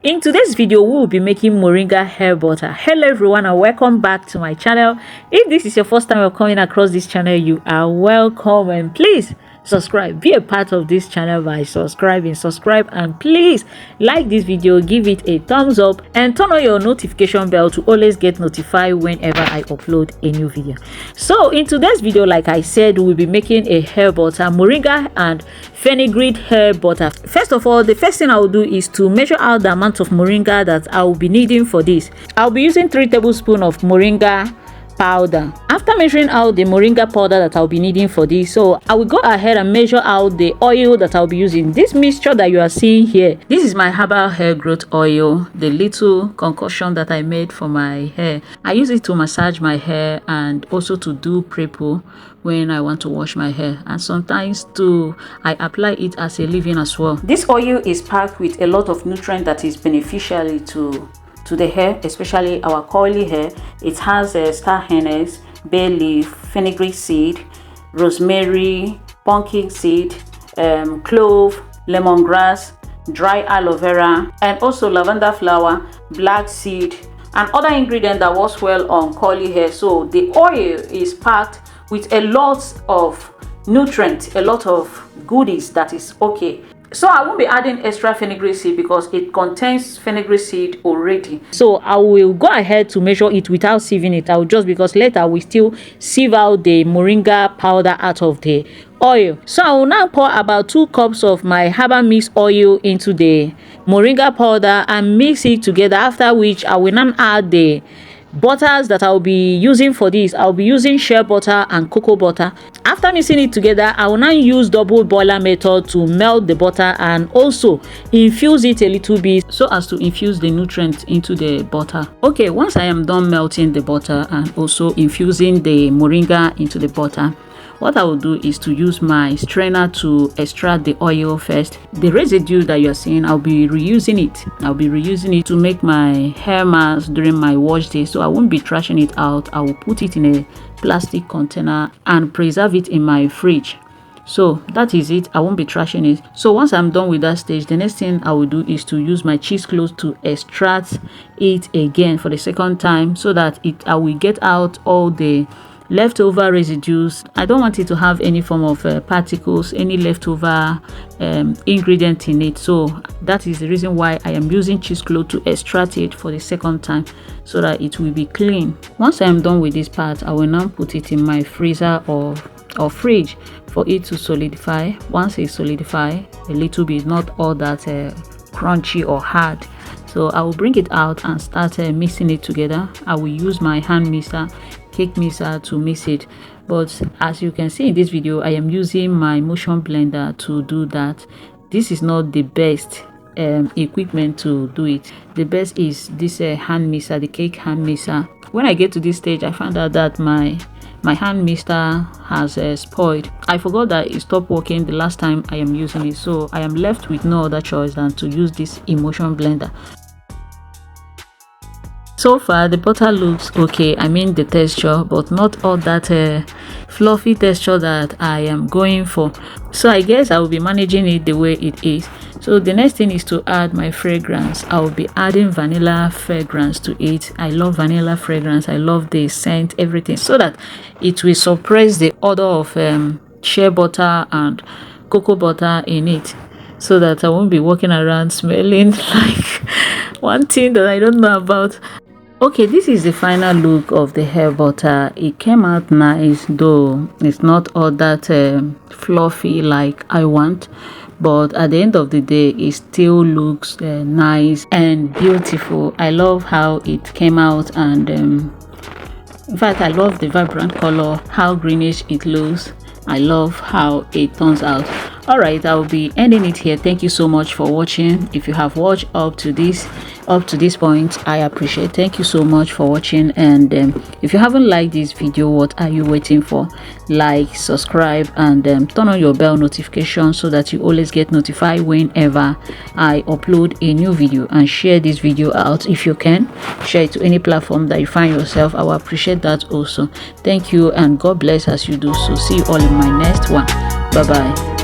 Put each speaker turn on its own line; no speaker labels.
In today's video, we will be making moringa hair butter. Hello everyone and welcome back to my channel. If this is your first time of coming across this channel, you are welcome, and please subscribe. Be a part of this channel by subscribe, and please like this video, give it a thumbs up, and turn on your notification bell to always get notified whenever I upload a new video. So in today's video, like I said, we'll be making a hair butter, moringa and fenugreek hair butter. First of all, the first thing I will do is to measure out the amount of moringa that I will be needing for this. I'll be using 3 tablespoons of moringa powder. After measuring out the moringa powder that I'll be needing for this, so I will go ahead and measure out the oil that I'll be using. This mixture that you are seeing here, this is my herbal hair growth oil, the little concoction that I made for my hair. I use it to massage my hair and also to do pre-poo when I want to wash my hair, and sometimes too I apply it as a leave-in as well. This oil is packed with a lot of nutrient that is beneficial to the hair, especially our curly hair. It has star anise, bay leaf, fenugreek seed, rosemary, pumpkin seed, clove, lemongrass, dry aloe vera, and also lavender flower, black seed, and other ingredients that works well on curly hair. So the oil is packed with a lot of nutrients, a lot of goodies that is okay. So I won't be adding extra fenugreek seed because it contains fenugreek seed already. So I will go ahead to measure it without sieving it out, just because later we still sieve out the moringa powder out of the oil. So I will now pour about 2 cups of my herbal mix oil into the moringa powder and mix it together, after which I will now add the butters that I'll be using for this. I'll be using shea butter and cocoa butter. After mixing it together, I will now use double boiler method to melt the butter and also infuse it a little bit so as to infuse the nutrients into the butter. Okay, once I am done melting the butter and also infusing the moringa into the butter, what I will do is to use my strainer to extract the oil first. The residue that you are seeing, I'll be reusing it. I'll be reusing it to make my hair mask during my wash day. So I won't be trashing it out. I will put it in a plastic container and preserve it in my fridge. So that is it. I won't be trashing it. So once I'm done with that stage, the next thing I will do is to use my cheesecloth to extract it again for the second time, so that I will get out all the leftover residues. I don't want it to have any form of particles, any leftover ingredient in it. So that is the reason why I am using cheesecloth to extract it for the second time, so that it will be clean. Once I am done with this part, I will now put it in my freezer or fridge for it to solidify. Once it solidify a little bit, not all that crunchy or hard, so I will bring it out and start mixing it together. I will use my hand mixer, cake mixer, to mix it, but as you can see in this video, I am using my motion blender to do that. This is not the best equipment to do it. The best is this hand mixer, the cake hand mixer. When I get to this stage, I found out that my hand mixer has spoiled. I forgot that it stopped working the last time I am using it, so I am left with no other choice than to use this emotion blender. So far the butter looks okay, I mean the texture, but not all that fluffy texture that I am going for. So I guess I will be managing it the way it is. So the next thing is to add my fragrance. I will be adding vanilla fragrance to it. I love vanilla fragrance. I love the scent, everything, so that it will suppress the odor of shea butter and cocoa butter in it, so that I won't be walking around smelling like one thing that I don't know about. Okay, this is the final look of the hair butter. It came out nice, though it's not all that fluffy like I want, but at the end of the day it still looks nice and beautiful. I love how it came out, and in fact I love the vibrant color, how greenish it looks. I love how it turns out. All right, I will be ending it here. Thank you so much for watching. If you have watched up to this point, I appreciate. Thank you so much for watching. And if you haven't liked this video, what are you waiting for? Like, subscribe, and turn on your bell notification so that you always get notified whenever I upload a new video. And share this video out if you can. Share it to any platform that you find yourself. I will appreciate that also. Thank you, and God bless as you do so. See you all in my next one. Bye bye.